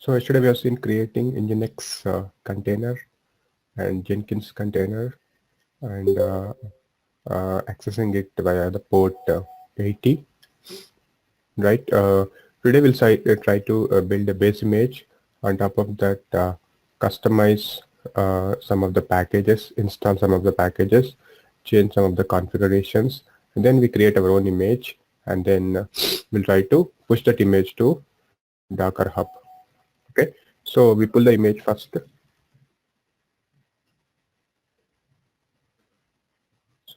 So yesterday we have seen creating Nginx container and Jenkins container and accessing it via the port 80, right? Today we'll try to build a base image. On top of that, customize some of the packages, install some of the packages, change some of the configurations, and then we create our own image, and then we'll try to push that image to Docker Hub. Okay, so we pull the image first.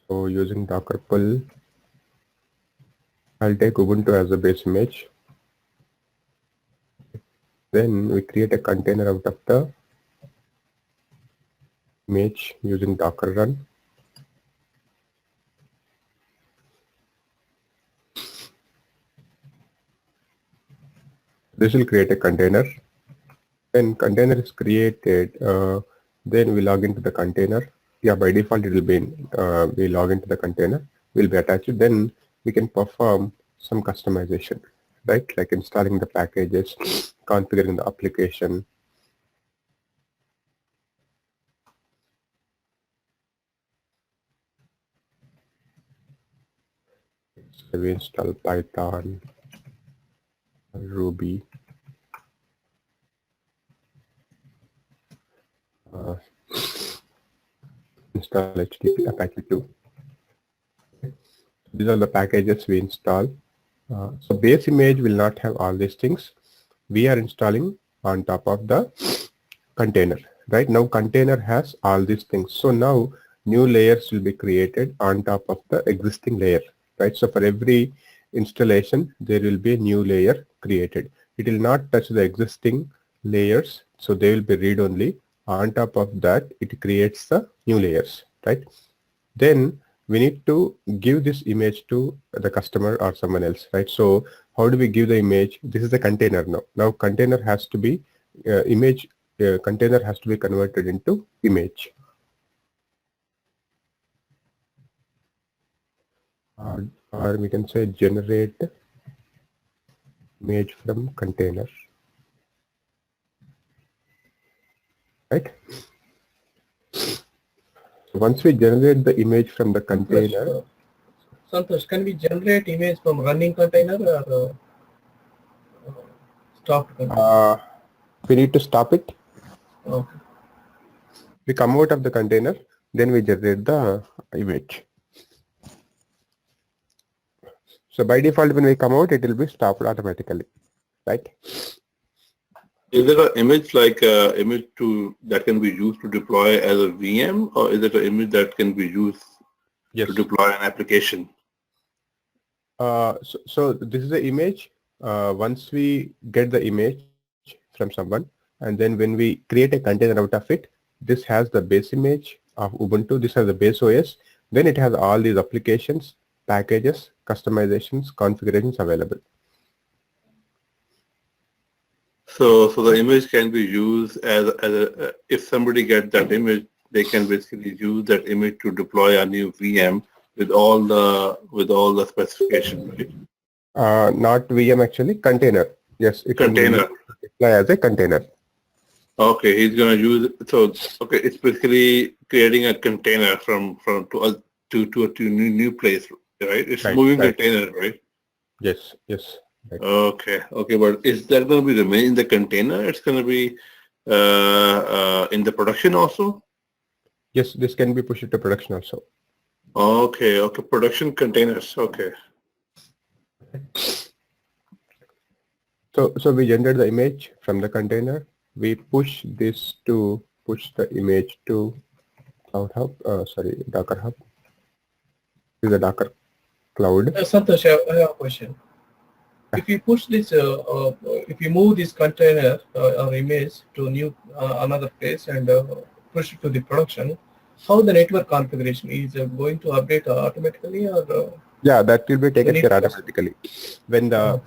So using Docker pull, I'll take Ubuntu as a base image. Then we create a container out of the image using Docker run. This will create a container. When container is created, then we log into the container. Yeah, by default it will be we log into the container, will be attached. Then we can perform some customization, right? Like installing the packages, configuring the application. So we install Python, Ruby, install HTTP Apache 2. These are the packages we install. So base image will not have all these things. We are installing on top of the container. Right now container has all these things. So now new layers will be created on top of the existing layer. Right. So for every installation there will be a new layer created. It will not touch the existing layers. So they will be read only. On top of that it creates the new layers. Right. Then we need to give this image to the customer or someone else, right? So how do we give the image? This is a container now. Now container has to be image. Container has to be converted into image. Or we can say generate image from container, right? So once we generate the image from the container. Santosh, can we generate image from running container or stopped container? We need to stop it. Okay. We come out of the container, then we generate the image. So by default, when we come out, it will be stopped automatically, right? Is it an image like image that can be used to deploy as a VM, or is it an image that can be used to deploy an application? So this is the image. Once we get the image from someone, and then when we create a container out of it, this has the base image of Ubuntu. This has the base OS. Then it has all these applications, packages, customizations, configurations available. So the image can be used as if somebody gets that image, they can basically use that image to deploy a new VM with all the specifications, right? Not VM actually, container. Yes, it container. Can deploy as a container. Okay, he's gonna use it. So okay, it's basically creating a container from to a new place, right? It's moving container, right? Yes, yes. Right. Okay, but is that going to be remain in the container? It's going to be in the production also? Yes, this can be pushed to production also. Okay, production containers. Okay. So we generate the image from the container. We push the image to Cloud Hub. Docker Hub. This is the Docker Cloud. Santosh, I have a question. If you push this, if you move this container or image to another place and push it to the production, how the network configuration is going to update automatically or? Yeah, that will be taken care automatically. When the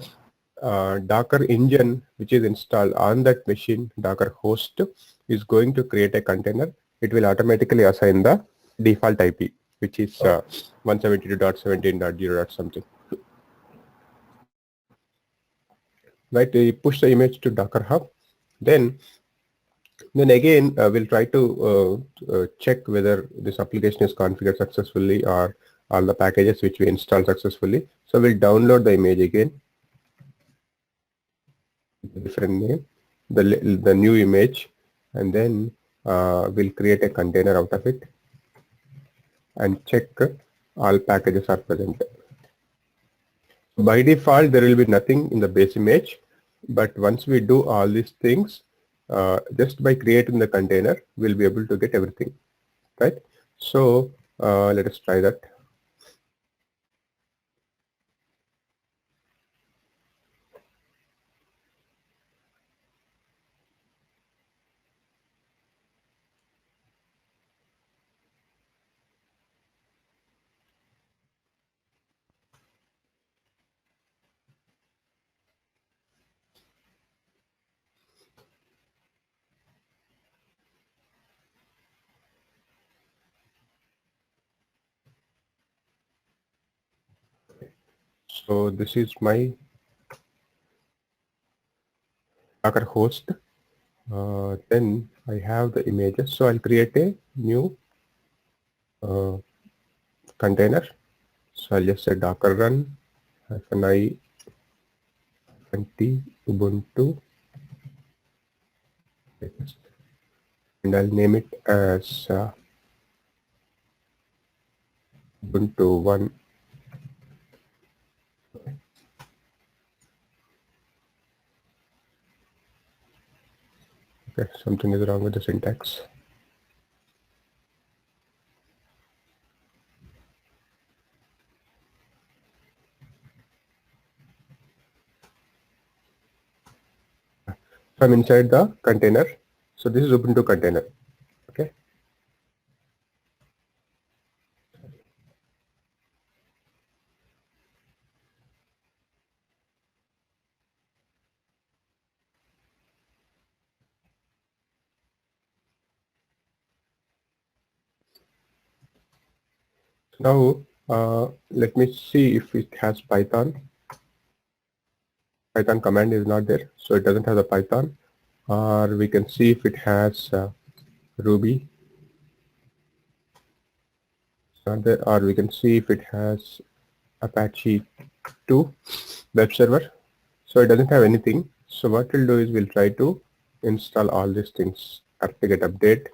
Docker engine, which is installed on that machine, Docker host, is going to create a container, it will automatically assign the default IP, which is 172.17.0. something. Right, we push the image to Docker Hub, Then again we'll try to check whether this application is configured successfully or all the packages which we installed successfully. So we'll download the image again, different name, the new image, and then we'll create a container out of it and check all packages are present. By default there will be nothing in the base image, but once we do all these things, just by creating the container we'll be able to get everything, right? So let us try that. So this is my Docker host. Then I have the images. So I'll create a new container. So I'll just say Docker run -i -t Ubuntu, and I'll name it as Ubuntu 1. Okay, something is wrong with the syntax. So I'm inside the container. So this is Ubuntu container. Okay. Now let me see if it has Python. Python command is not there, so it doesn't have the Python. Or we can see if it has Ruby. It's not there. Or we can see if it has Apache 2 web server. So it doesn't have anything. So what we'll do is we'll try to install all these things. Apt-get update.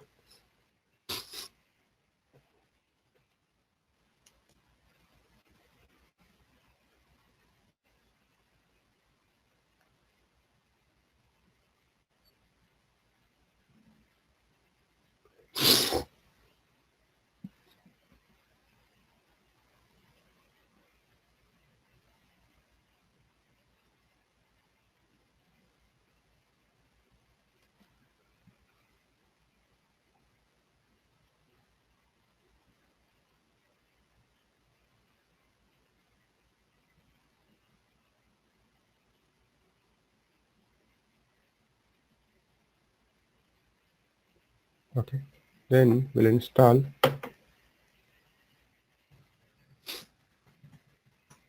Okay. Then we'll install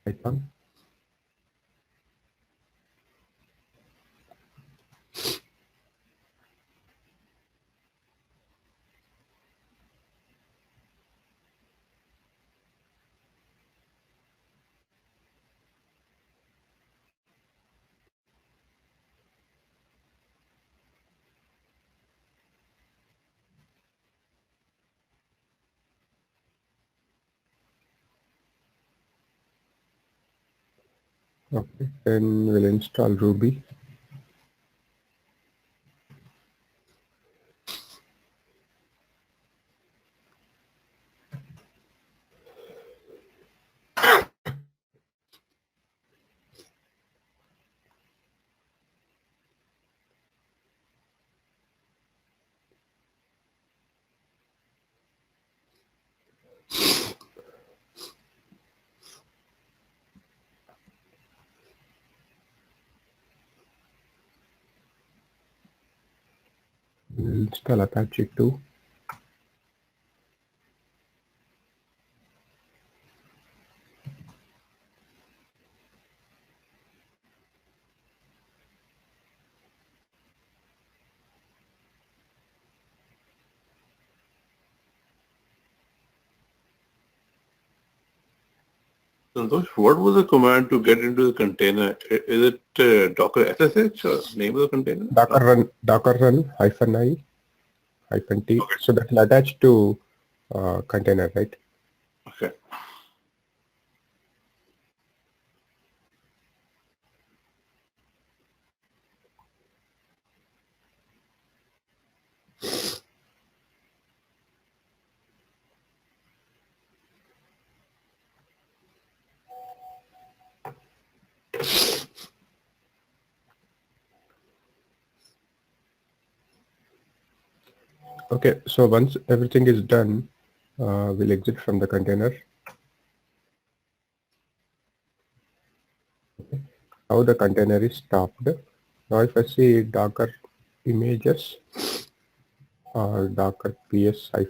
Python. Okay. Then we'll install Ruby. We'll install Apache 2. Santosh, what was the command to get into the container? Is it Docker SSH or name of the container? Docker run -i -t. Okay. So that will attach to container, right? Okay. Okay, so once everything is done, we'll exit from the container. Now the container is stopped. Now if I see Docker images or Docker ps-a,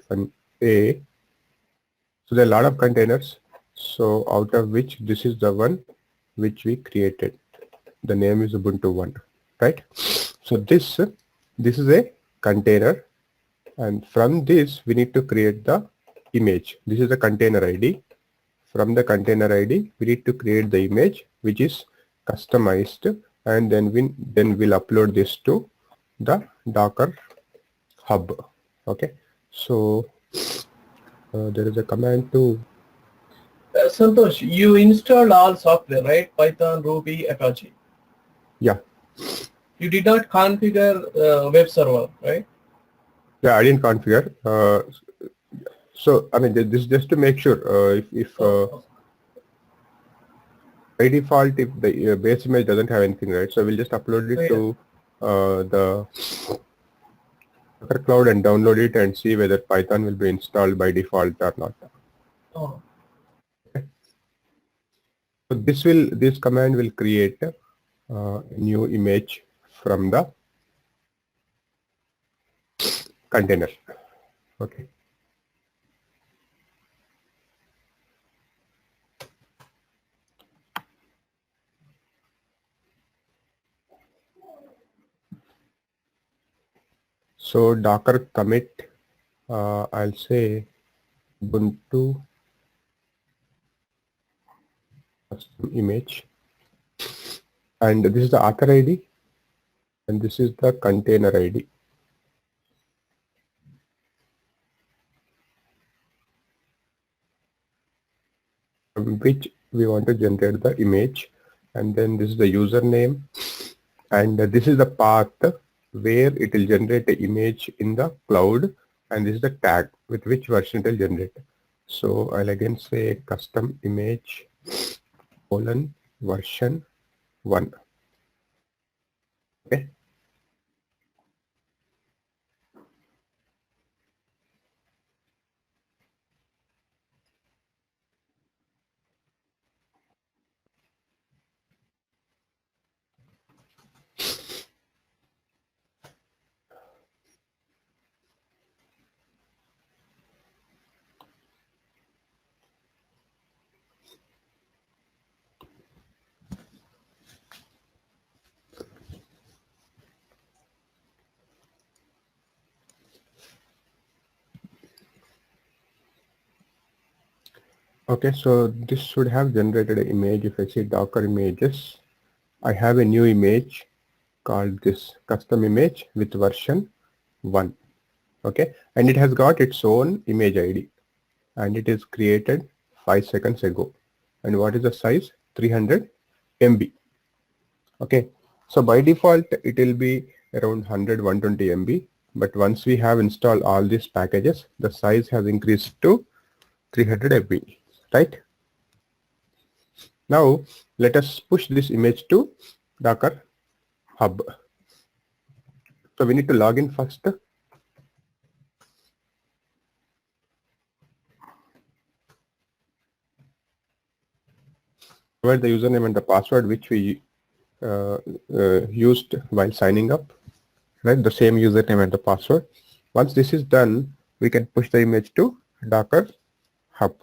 so there are a lot of containers. So out of which this is the one which we created. The name is Ubuntu 1, right? So this is a container, and from this we need to create the image. This is the container ID. From the container ID, we need to create the image which is customized, and then we'll upload this to the Docker hub. Okay, so there is a command to Santosh, you installed all software, right? Python, Ruby, Apache. yeah. You did not configure web server, right? Yeah, I didn't configure. So I mean, this is just to make sure if by default, if the base image doesn't have anything, right? So we'll just upload it to the Docker Cloud and download it and see whether Python will be installed by default or not. Oh. So this command will create a new image from the container. Okay. So Docker commit, I'll say Ubuntu custom image, and this is the author ID, and this is the container ID. From which we want to generate the image, and then this is the username, and this is the path where it will generate the image in the cloud, and this is the tag with which version it will generate. So I'll again say custom image :version 1. Okay. Okay, so this should have generated an image. If I see Docker images, I have a new image called this custom image with version 1. Okay, and it has got its own image ID, and it is created 5 seconds ago. And what is the size? 300 MB. Okay, so by default it will be around 120 MB, but once we have installed all these packages, the size has increased to 300 MB, right? Now let us push this image to Docker hub. So we need to log in first. Provide the username and the password which we used while signing up, right? The same username and the password. Once this is done, we can push the image to Docker hub.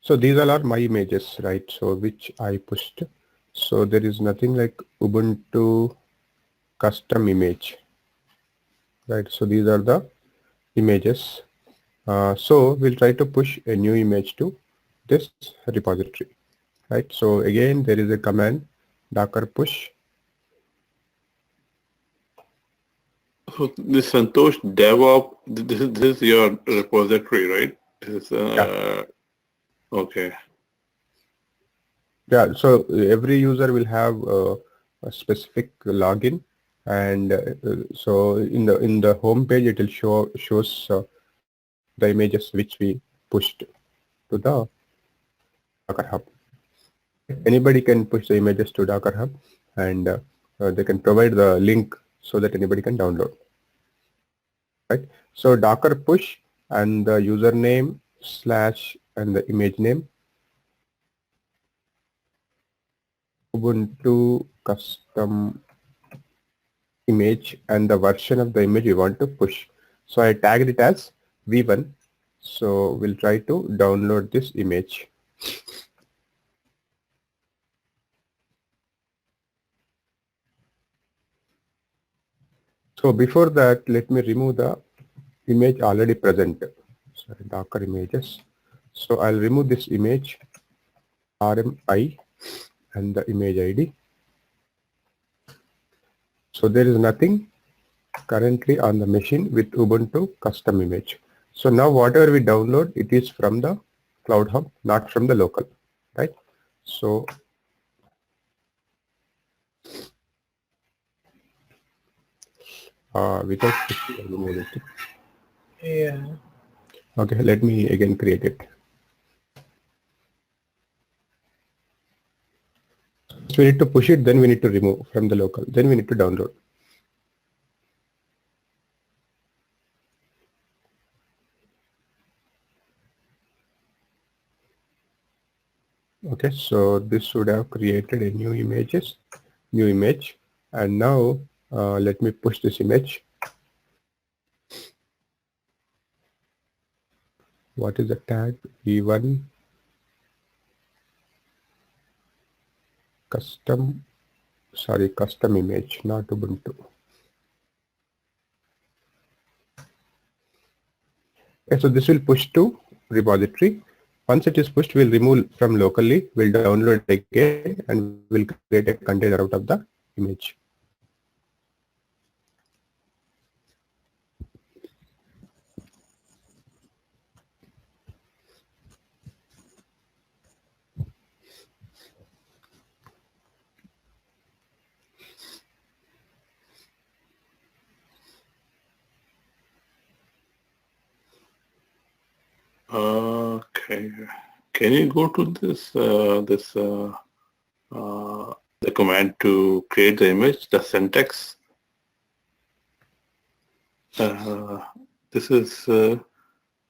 So these all are my images, right? So which I pushed So there is nothing like Ubuntu custom image, right? So these are the images. So we'll try to push a new image to this repository, right? So again, there is a command docker push. So this Santosh DevOps, this is your repository, right? This is, Yeah. Okay. Yeah, so every user will have a specific login, and so in the home page it will shows the images which we pushed to the Docker Hub. Anybody can push the images to Docker Hub, and they can provide the link so that anybody can download. Right. So Docker push and the username / and the image name. Ubuntu custom image and the version of the image we want to push. So I tagged it as V1. So we'll try to download this image. So before that, let me remove the image already present. Sorry, Docker images. So I'll remove this image RMI and the image ID. So there is nothing currently on the machine with Ubuntu custom image. So now whatever we download, it is from the Cloud Hub, not from the local, right? So without it. Yeah. Okay, let me again create it. So we need to push it, then we need to remove from the local, then we need to download. Okay, so this should have created a new image, and now let me push this image. What is the tag? V1 custom image, not Ubuntu. Okay, so this will push to repository. Once it is pushed, we'll remove from locally, we'll download again, and we'll create a container out of the image. Okay. Can you go to the command to create the image, the syntax? This is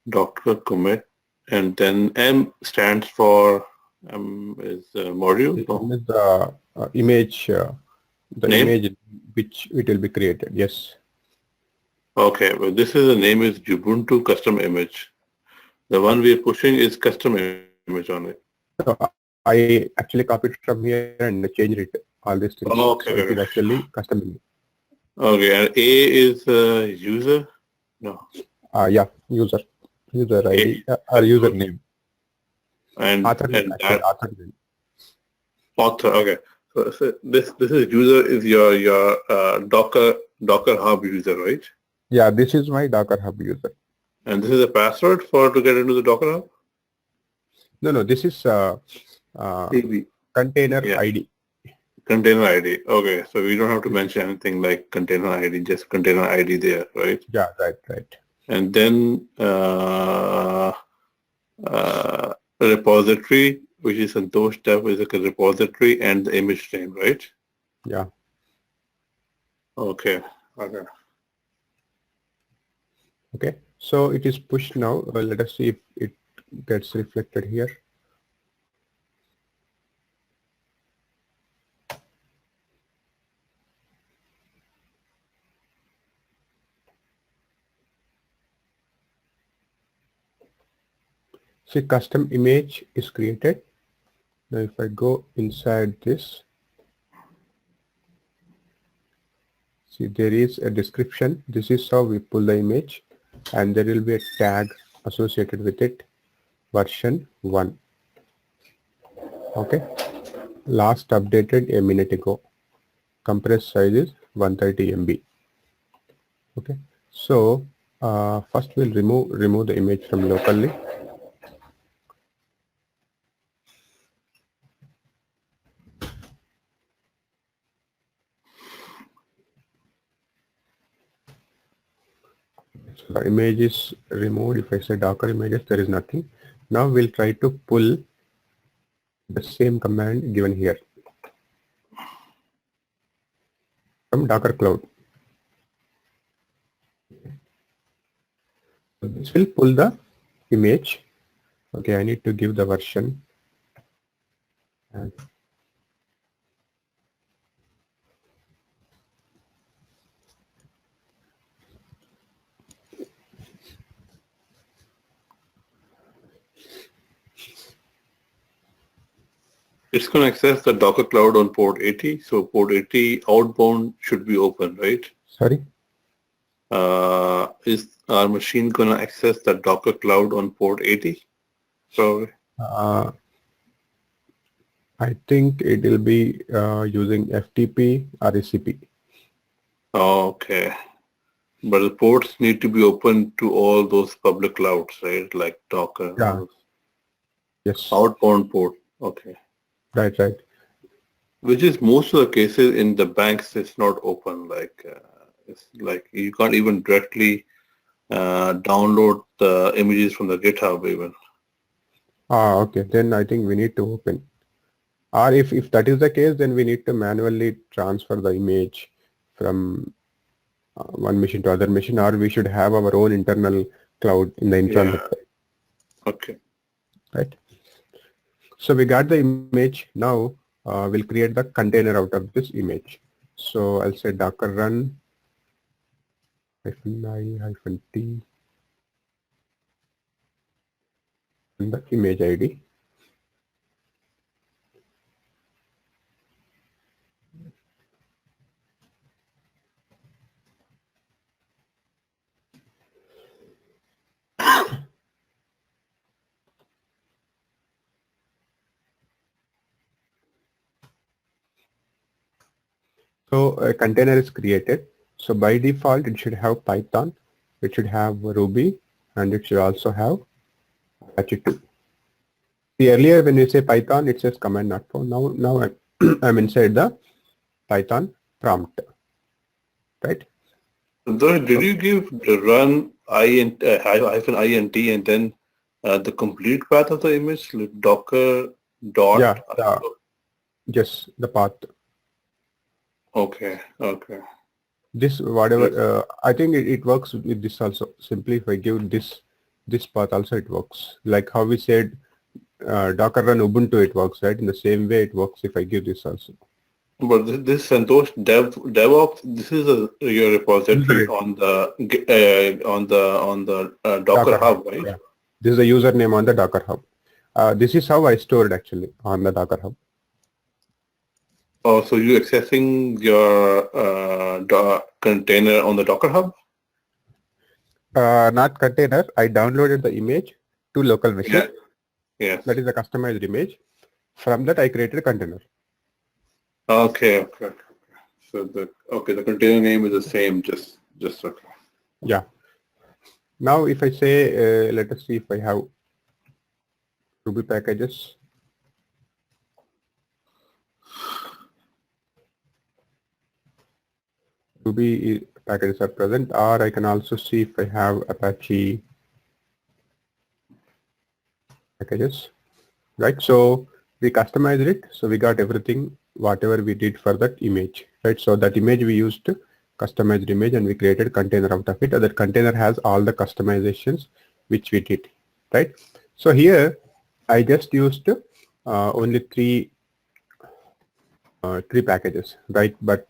Docker commit, and then M stands for is module. This is the image, the Name? image which it will be created. Yes. Okay, well, this is the name is Ubuntu custom image. The one we are pushing is custom image on it. So I actually copied from here and changed it. All these things. Oh, okay, So it is okay. actually custom image. Okay, and A is user? No. Yeah, user ID or username. And Author name, and actually, that author name. author. Okay, so this is user is your Docker Hub user, right? Yeah, this is my Docker Hub user. And this is a password to get into the Docker Hub? No, this is CB. container Yeah. ID. Container ID. Okay, so we don't have to mention anything like container ID, just container ID there, right? Yeah, right. And then repository, which is Santosh Dev, is a repository, and the image name, right? Yeah. Okay. Okay. So it is pushed now. Well, let us see if it gets reflected here. See, custom image is created. Now if I go inside this, See, there is a description. This is how we pull the image, and there will be a tag associated with it, version 1. Okay. Last updated a minute ago. Compressed size is 130 MB. Okay. So first we'll remove the image from locally. So the image is removed. If I say Docker images, there is nothing. Now we'll try to pull the same command given here from Docker Cloud. So this will pull the image. Okay, I need to give the version. And It's going to access the Docker Cloud on port 80. So port 80 outbound should be open, right? sorry. Is our machine going to access the Docker Cloud on port 80? So I think it will be using FTP or ACP. okay. But the ports need to be open to all those public clouds, right? Like Docker. Yeah. Yes. Outbound port. Okay. Right. Which is most of the cases in the banks, it's not open. Like it's like you can't even directly download the images from the GitHub even. Okay. Then I think we need to open. Or if that is the case, then we need to manually transfer the image from one machine to other machine, or we should have our own internal cloud in the intranet. Yeah. Okay. Right. So we got the image. Now we'll create the container out of this image. So I'll say Docker run -i-t and the image ID. So a container is created. So by default, it should have Python, it should have Ruby, and it should also have Apache 2. See, earlier when you say Python, it says command not found. Now I'm inside the Python prompt, right? So did you give the run -int and then the complete path of the image, like Docker dot? Yeah, just the path. Okay. This whatever I think it works with this also. Simply if I give this path also, it works. Like how we said Docker run Ubuntu, it works, right? In the same way it works if I give this also. But this Santosh DevOps, this is your repository on the Docker Hub, right? Yeah. This is the username on the Docker Hub. This is how I stored actually on the Docker Hub. Oh, so you're accessing your container on the Docker Hub? Not container. I downloaded the image to local machine. Yeah. That is a customized image. From that, I created a container. Okay. So the container name is the same. Just okay. Yeah. Now, if I say, let us see if I have Ruby packages. Ruby packages are present, or I can also see if I have Apache packages, right? So we customized it. So we got everything, whatever we did for that image, right? So that image we used to customized image and we created a container out of it. And that container has all the customizations which we did, right? So here I just used only three packages, right? But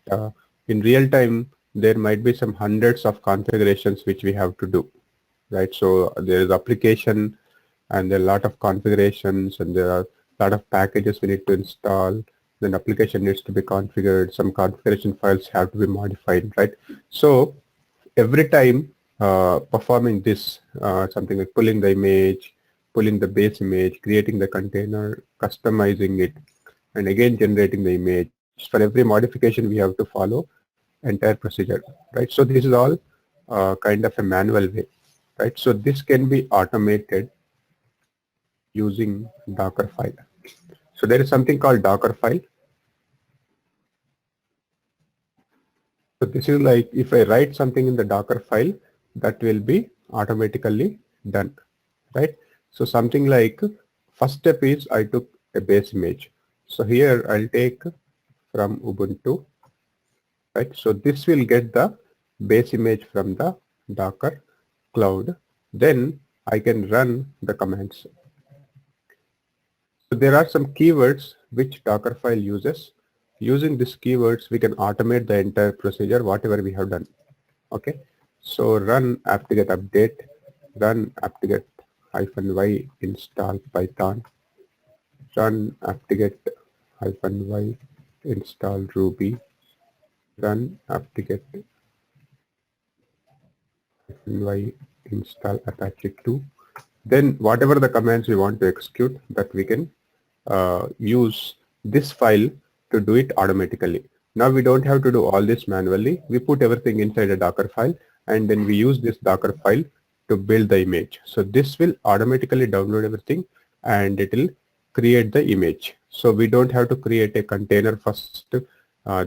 in real time, there might be some hundreds of configurations which we have to do, right? So there is application and there are a lot of configurations and there are a lot of packages we need to install then application needs to be configured, some configuration files have to be modified, right? So every time performing this, something like pulling the image, pulling the base image, creating the container, customizing it, and again generating the image. For every modification, we have to follow entire procedure, right? So this is all kind of a manual way, right? So this can be automated using Dockerfile. So there is something called Dockerfile. So this is like if I write something in the Dockerfile, that will be automatically done, right? So something like first step is I took a base image. So here I'll take from Ubuntu, right? So this will get the base image from the Docker cloud. Then I can run the commands. So there are some keywords which Dockerfile uses. Using these keywords, we can automate the entire procedure, whatever we have done. Okay. So run apt-get update, run apt-get -y install Python, run apt-get -y install Ruby, run apt-get -y install Apache 2. Then whatever the commands we want to execute, that we can use this file to do it automatically. Now we don't have to do all this manually. We put everything inside a Docker file, and then we use this Docker file to build the image. So this will automatically download everything and it will create the image. So we don't have to create a container first.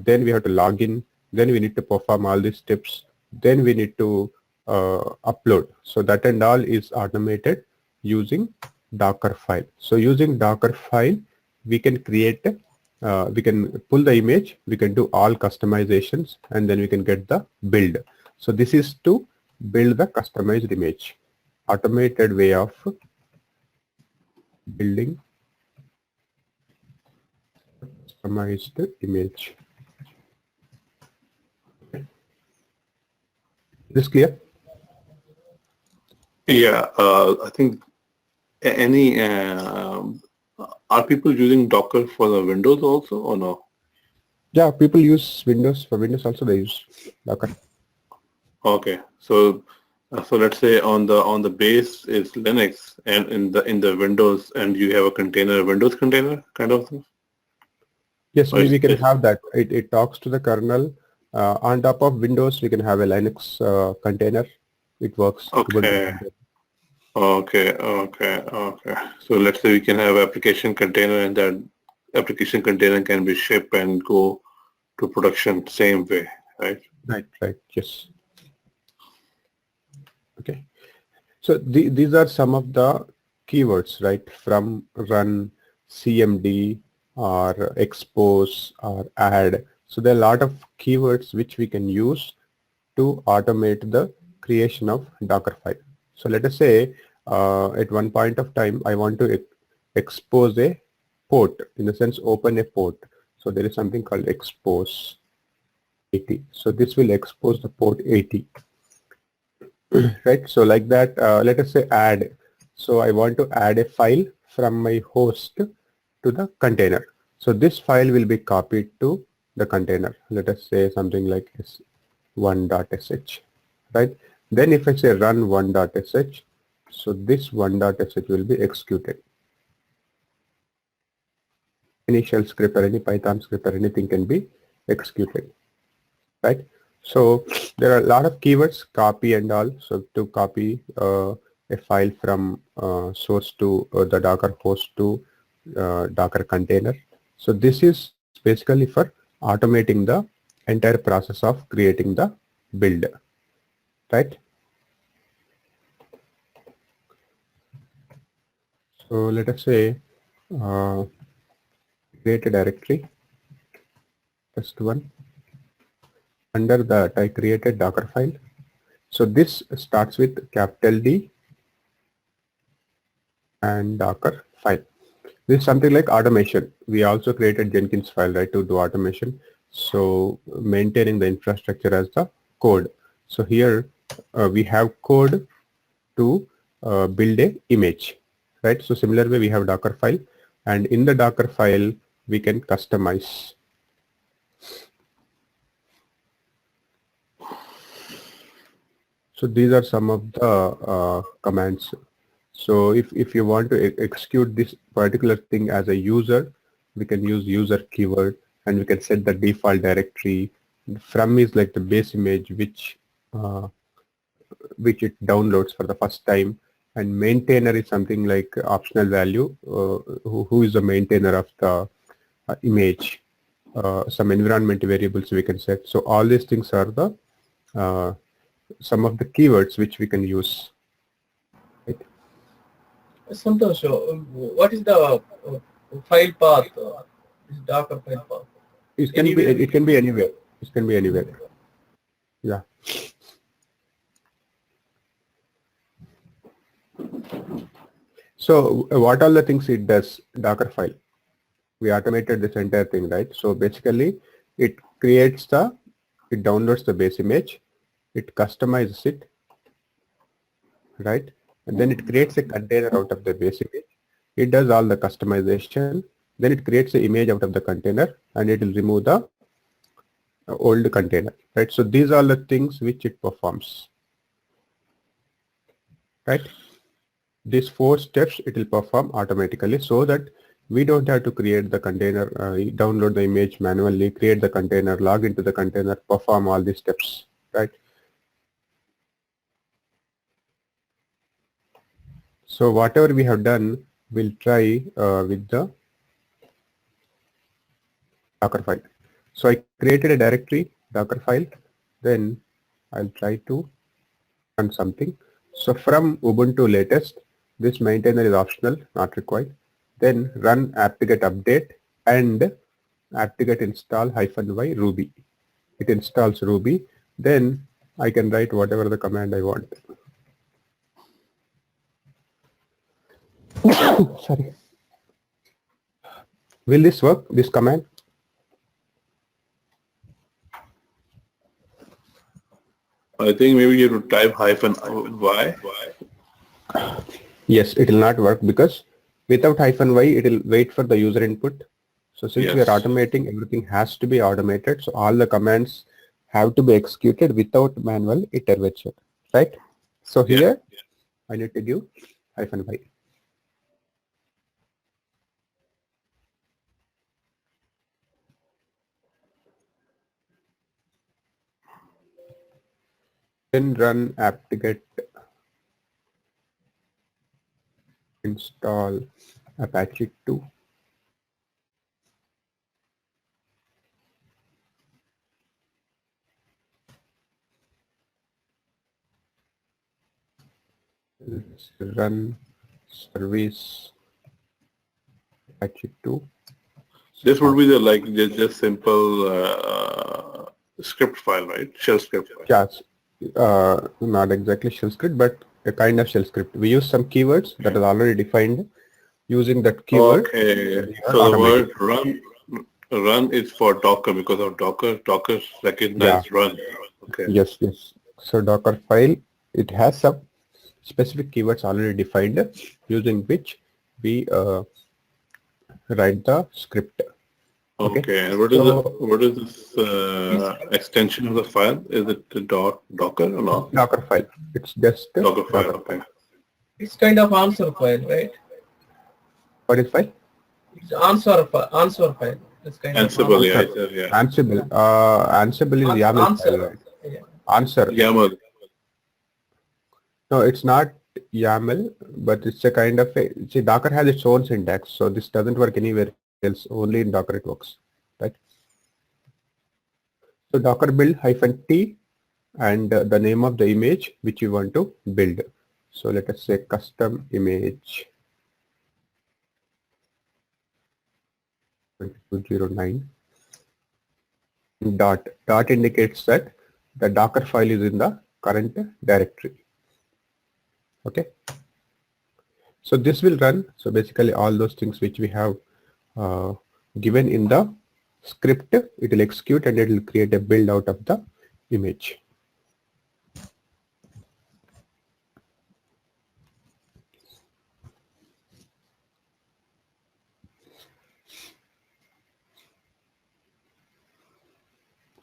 Then we have to log in. Then we need to perform all these steps. Then we need to upload. So that and all is automated using Dockerfile. So using Dockerfile, we can create, we can pull the image, we can do all customizations, and then we can get the build. So this is to build the customized image. Automated way of building customized image. Is this clear? Yeah, I think any are people using Docker for the Windows also or no? Yeah, people use Windows. For Windows also they use Docker. Okay, so let's say on the base is Linux, and in the Windows, and you have a container, Windows container kind of thing. Yes, we can have that. It talks to the kernel. On top of Windows, we can have a Linux container. It works. Okay. Okay. So let's say we can have application container, and that application container can be shipped and go to production same way, right? Right. Yes. Okay. So these are some of the keywords, right? From run, CMD, or expose, or add. So there are a lot of keywords which we can use to automate the creation of Dockerfile. So let us say at one point of time, I want to expose a port, in the sense open a port. So there is something called expose 80. So this will expose the port 80. Right. So like that, let us say add. So I want to add a file from my host to the container. So this file will be copied to the container. Let us say something like one.sh, right? Then if I say run one.sh, so this one.sh will be executed. Any shell script or any Python script or anything can be executed, right? So there are a lot of keywords, copy and all. So to copy a file from source to the Docker host to Docker container. So this is basically for automating the entire process of creating the build, right? So let us say create a directory, test one. Under that, I created Docker file. So this starts with capital D and Docker file. This is something like automation. We also created Jenkins file, right, to do automation. So maintaining the infrastructure as the code. So here we have code to build a image, right? So similar way we have Docker file, and in the Docker file we can customize. So these are some of the commands. So if you want to execute this particular thing as a user, we can use user keyword, and we can set the default directory. From is like the base image which it downloads for the first time, and maintainer is something like optional value, who is the maintainer of the image. Some environment variables we can set. So all these things are the some of the keywords which we can use. Right? Santosh, what is the file path? This Docker file path. It can be anywhere. It can be anywhere. Yeah. So what all the things it does, Dockerfile? We automated this entire thing, right? So basically it downloads the base image, it customizes it, right? And then it creates a container out of the base image. It does all the customization. Then it creates the image out of the container, and it will remove the old container, right? So these are the things which it performs, right? These 4 steps it will perform automatically, so that we don't have to create the container, download the image manually, create the container, log into the container, perform all these steps, right? So whatever we have done, we'll try with the Dockerfile. So I created a directory, Dockerfile, then I'll try to run something. So from Ubuntu latest, this maintainer is optional, not required. Then run apt-get update and apt-get install -y Ruby. It installs Ruby. Then I can write whatever the command I want. Sorry. Will this work, this command? I think maybe you have to type -y. Yes, it will not work because without -y, it will wait for the user input. So since we are Yes. automating, everything has to be automated. So all the commands have to be executed without manual intervention, right? So Yeah. here I need to give -y. Then run apt-get install Apache 2. Let's run service Apache 2. This would be the just simple script file, right? Shell script file. Yes, not exactly shell script, but a kind of shell script. We use some keywords that is already defined. Using that keyword, Okay. So the word run is for Docker because of Docker recognized run. Okay. Yes, yes. So Docker file, it has some specific keywords already defined, using which we write the script. Okay. And what is this extension of the file? Is it the Docker or not? Docker file. It's just Docker file. Okay. It's kind of answer file, right? What is file? It's answer file. It's kind Ansible, of yeah. Ansible. Ansible is YAML answer. file, right? Yeah. Answer. YAML. No, it's not YAML, but it's a kind of see, Docker has its own syntax, so this doesn't work anywhere else. Only in Docker it works, right? So Docker build -t and the name of the image which you want to build. So let us say custom image 2209. Dot indicates that the Docker file is in the current directory. Okay. So this will run. So basically all those things which we have given in the script, it will execute and it will create a build out of the image.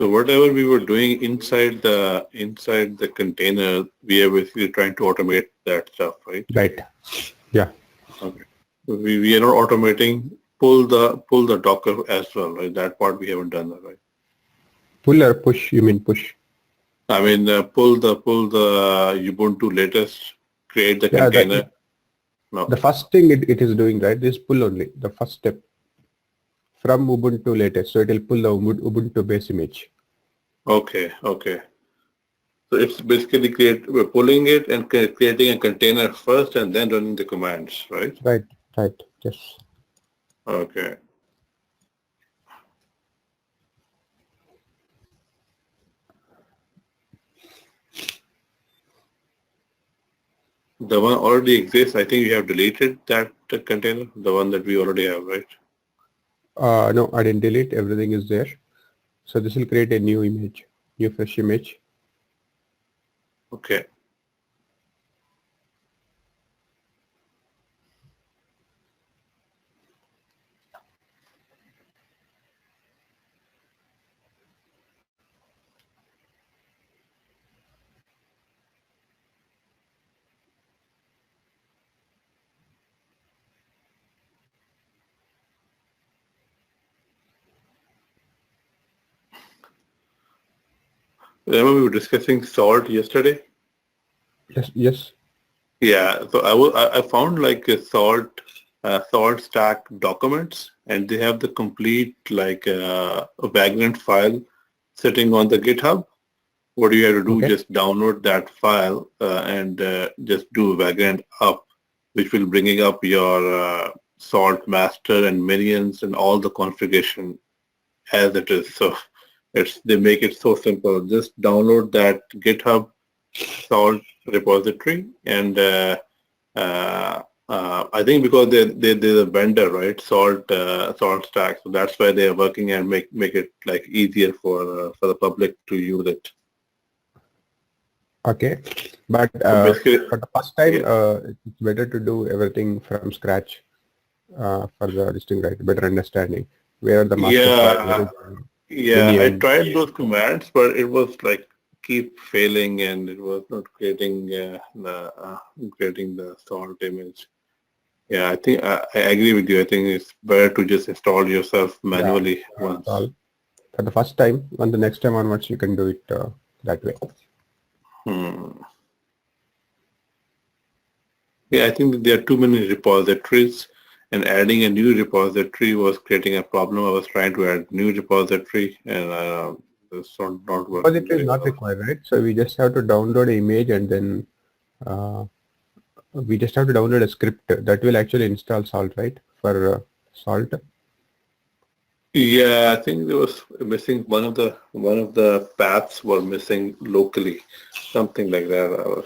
So whatever we were doing inside the container, we are basically trying to automate that stuff, right? Right. Yeah. Okay. So we are not automating pull the Docker as well, right? That part we haven't done that, right? Pull or push? You mean push? I mean, pull the Ubuntu latest, create the Yeah. container. No. The first thing it is doing, right, this pull only, the first step from Ubuntu latest. So it will pull the Ubuntu base image. Okay. Okay. So it's basically we're pulling it and creating a container first and then running the commands, right? Right. Right. Yes. Okay. The one already exists. I think you have deleted that container, the one that we already have, right? No, I didn't delete. Everything is there. So this will create a new image, new fresh image. Okay. Remember we were discussing Salt yesterday? Yes. Yes. Yeah. So I found like a Salt stack documents, and they have the complete like Vagrant file sitting on the GitHub. What do you have to do? Okay. Just download that file and just do Vagrant up, which will bringing up your Salt master and minions and all the configuration as it is. So they make it so simple. Just download that GitHub Salt repository, and I think because they're the vendor, right? Salt Stack, so that's why they are working and make it like easier for the public to use it. Okay. But So basically, for the first time, yeah. it's better to do everything from scratch for the listing, right? Better understanding where the master file, where is the Yeah, I minion. tried those commands, but it was like keep failing, and it was not creating the Salt image. Yeah, I think I agree with you. I think it's better to just install yourself manually once. Install. For the first time, on the next time onwards, you can do it that way. Yeah, I think there are too many repositories, and adding a new repository was creating a problem. I was trying to add new repository, and it's not working. Repository is not required, right? So we just have to download an image, and then we just have to download a script that will actually install Salt, right? For Salt. Yeah, I think there was missing one of the paths were missing locally, something like that.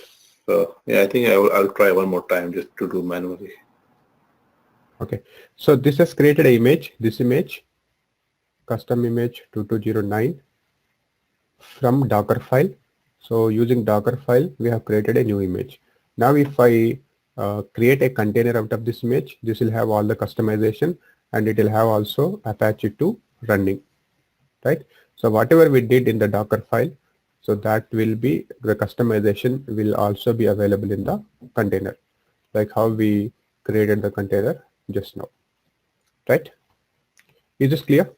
So yeah, I think I'll try one more time just to do manually. Okay, so this has created an image. This image, custom image 2209 from Docker file. So using Docker file, we have created a new image. Now, if I create a container out of this image, this will have all the customization, and it will have also Apache 2 running, right? So whatever we did in the Docker file, so that will be the customization will also be available in the container, like how we created the container just now, right? Is this clear?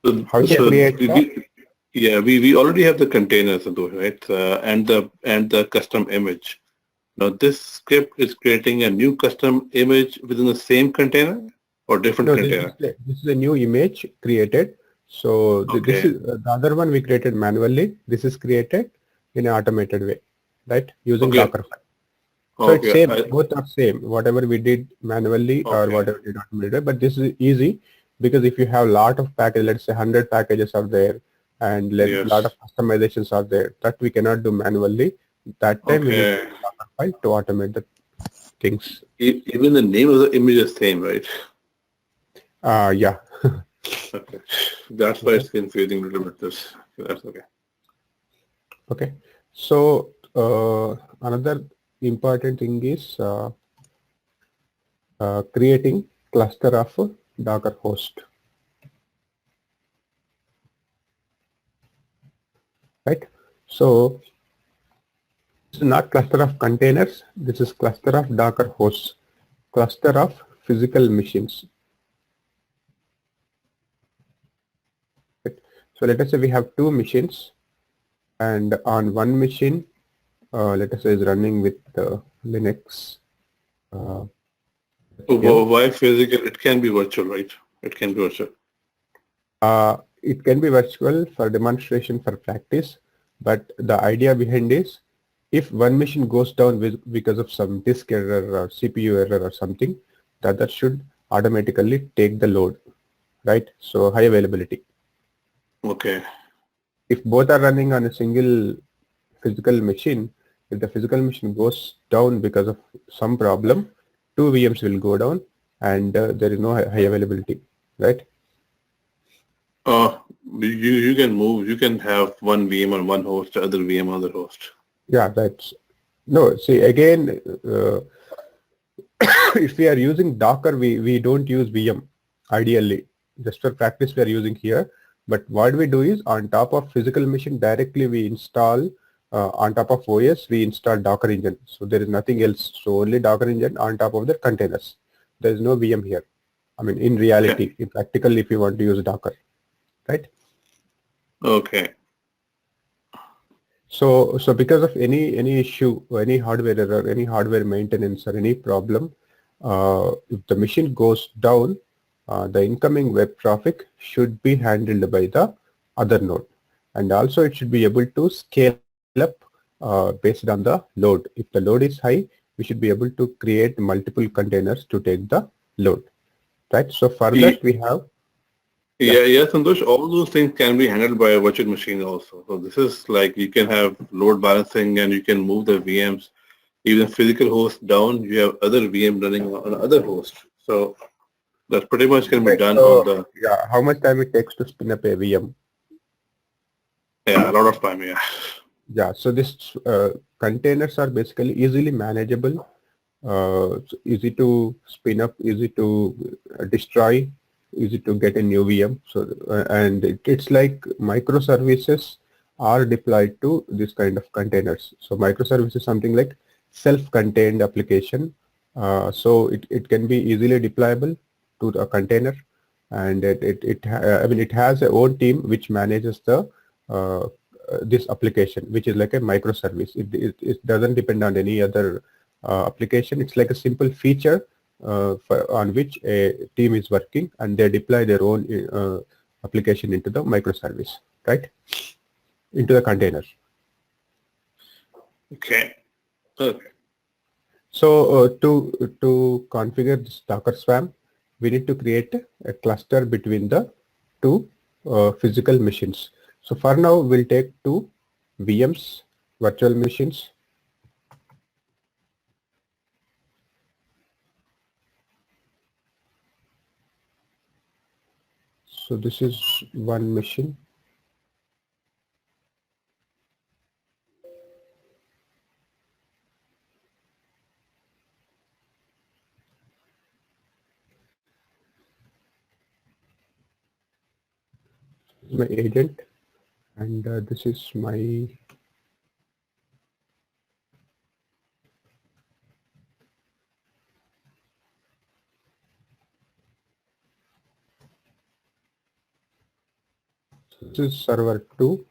How to create we already have the containers, right? And the custom image. Now this script is creating a new custom image within the same container or different container? This is a new image created. So this is the other one we created manually. This is created in an automated way, right? Using Docker file. So it's same, both are same, whatever we did manually or whatever we did automated, but this is easy because if you have a lot of packages, let's say 100 packages are there and a lot of customizations are there, that we cannot do manually. That time we need Docker file to automate the things. Even the name of the image is same, right? Yeah. Okay. That's why it's confusing a little bit. That's okay. Okay. So another important thing is creating cluster of Docker host. right? So this is not cluster of containers. This is cluster of Docker hosts, cluster of physical machines. Right? So let us say we have two machines, and on one machine, let us say is running with Linux. Why physical? It can be virtual, right? It can be virtual. It can be virtual for demonstration for practice, but the idea behind is if one machine goes down because of some disk error or CPU error or something, the other should automatically take the load, right? So high availability. Okay. If both are running on a single physical machine, if the physical machine goes down because of some problem, two VMs will go down and there is no high availability, right? You can move. You can have one VM on one host, the other VM on the other host. Yeah, that's no. See again, if we are using Docker, we don't use VM ideally. Just for practice, we are using here. But what we do is on top of physical machine directly we install on top of OS we install Docker engine. So there is nothing else. So only Docker engine on top of the containers. There is no VM here. I mean, in reality, in practical, if you want to use Docker, right? Okay. So because of any issue or any hardware error, any hardware maintenance or any problem, if the machine goes down, the incoming web traffic should be handled by the other node, and also it should be able to scale up based on the load. If the load is high, we should be able to create multiple containers to take the load, right? So for that we have. Yeah, Santosh, all those things can be handled by a virtual machine also. So this is like you can have load balancing and you can move the VMs. Even physical host down, you have other VM running on other host. So that pretty much can be done on the. Yeah, how much time it takes to spin up a VM? Yeah, a lot of time, yeah. Yeah, so this containers are basically easily manageable, easy to spin up, easy to destroy, easy to get a new VM. So and it's like microservices are deployed to this kind of containers. So microservice is something like self-contained application. So it can be easily deployable to the container, and I mean it has a own team which manages the this application, which is like a microservice. It doesn't depend on any other application. It's like a simple feature on which a team is working, and they deploy their own application into the microservice, right? Into the container. Okay. Okay. So to configure this Docker Swarm, we need to create a cluster between the two physical machines. So for now, we'll take two VMs, virtual machines. So this is one machine. My agent, and this is my this is server 2.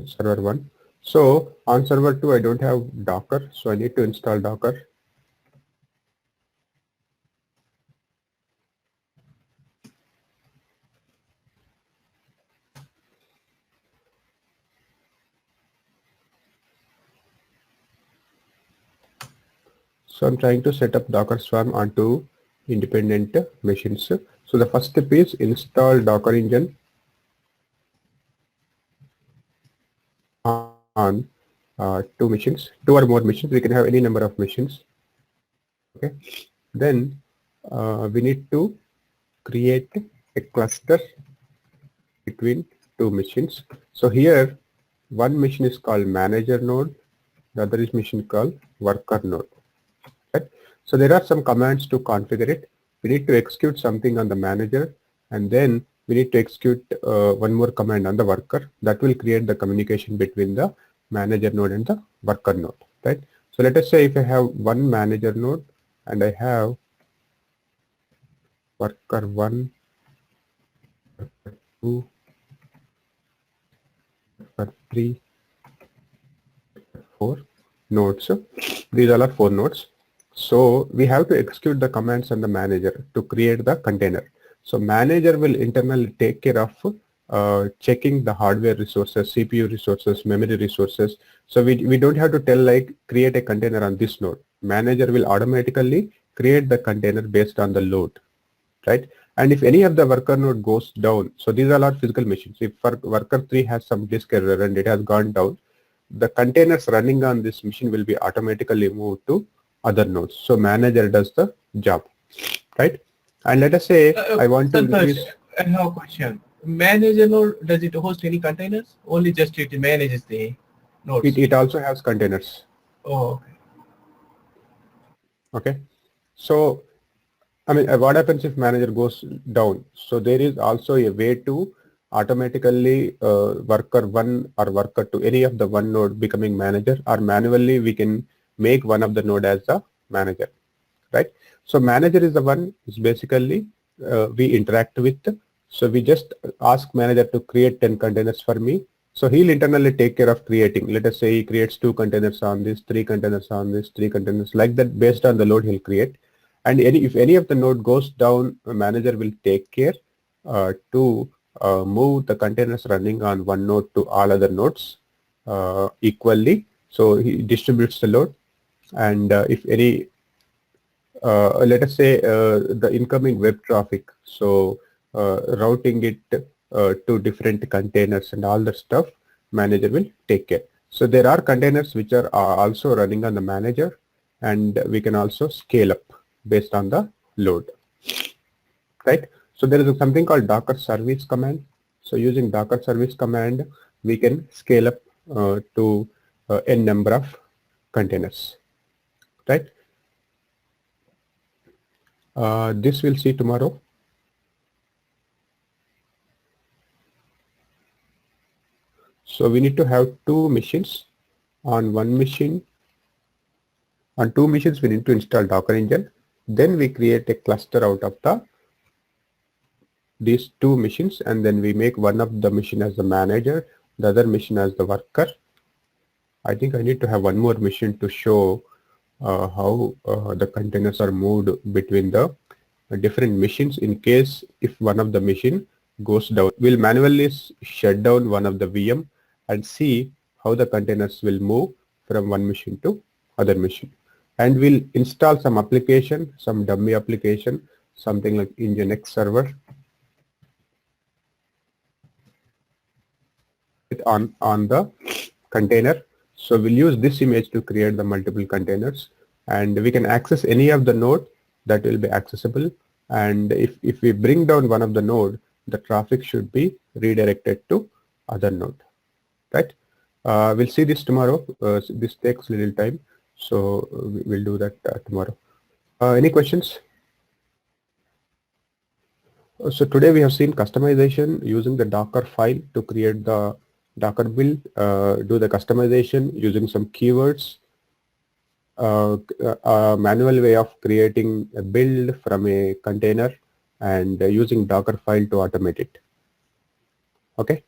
Server 1. So on server 2, I don't have Docker, so I need to install Docker. So I'm trying to set up Docker Swarm onto independent machines. So the first step is install Docker engine on two machines, two or more machines. We can have any number of machines. Okay. Then we need to create a cluster between two machines. So here, one machine is called manager node. The other is machine called worker node. So there are some commands to configure it. We need to execute something on the manager, and then we need to execute one more command on the worker that will create the communication between the manager node and the worker node, right? So let us say if I have one manager node and I have worker 1, worker 2, worker 3, 4 nodes. These all are 4 nodes. So we have to execute the commands on the manager to create the container. So manager will internally take care of checking the hardware resources, CPU resources, memory resources. So we don't have to tell like create a container on this node. Manager will automatically create the container based on the load, right? And if any of the worker node goes down, so these are our physical machines. If worker 3 has some disk error and it has gone down, the containers running on this machine will be automatically moved to other nodes. So manager does the job, right? And let us say I want to increase. I have a question. Manager node, does it host any containers? Only just it manages the nodes. It also has containers. Oh, okay. Okay. So, I mean, what happens if manager goes down? So there is also a way to automatically worker 1 or worker 2, any of the one node becoming manager, or manually we can make one of the node as the manager, right? So manager is the one is basically we interact with. So we just ask manager to create 10 containers for me. So he'll internally take care of creating. Let us say he creates 2 containers on this, 3 containers on this, 3 containers like that. Based on the load he'll create. And if any of the node goes down, a manager will take care to move the containers running on one node to all other nodes equally. So he distributes the load. And if any, let us say the incoming web traffic, so routing it to different containers and all that stuff, manager will take care. So there are containers which are also running on the manager, and we can also scale up based on the load, right? So there is something called Docker service command. So using Docker service command, we can scale up to n number of containers, right? This we'll see tomorrow. So we need to have 2 machines. On one machine, on 2 machines, we need to install Docker Engine. Then we create a cluster out of these 2 machines, and then we make one of the machine as the manager, the other machine as the worker. I think I need to have one more machine to show how the containers are moved between the different machines. In case if one of the machine goes down, we'll manually shut down one of the VM and see how the containers will move from one machine to other machine. And we'll install some application, some dummy application, something like Nginx server on the container. So we'll use this image to create the multiple containers, and we can access any of the node that will be accessible. And if we bring down one of the node, the traffic should be redirected to other node, right? We'll see this tomorrow. This takes little time, so we'll do that tomorrow. Any questions? So today we have seen customization using the Docker file to create the Docker build, do the customization using some keywords, a manual way of creating a build from a container, and using Docker file to automate it. Okay.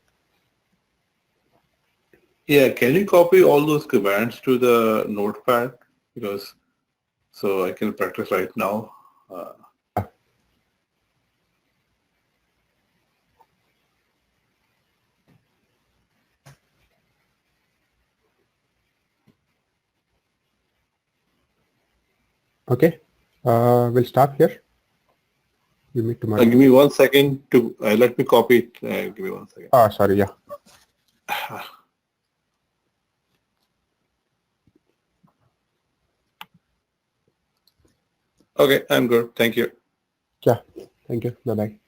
Yeah, can you copy all those commands to the notepad? Because so I can practice right now. Okay. We'll stop here. We'll meet tomorrow. Give me 1 second to let me copy it. Give me 1 second. Sorry. Yeah. Okay, I'm good. Thank you. Yeah. Thank you. Bye-bye.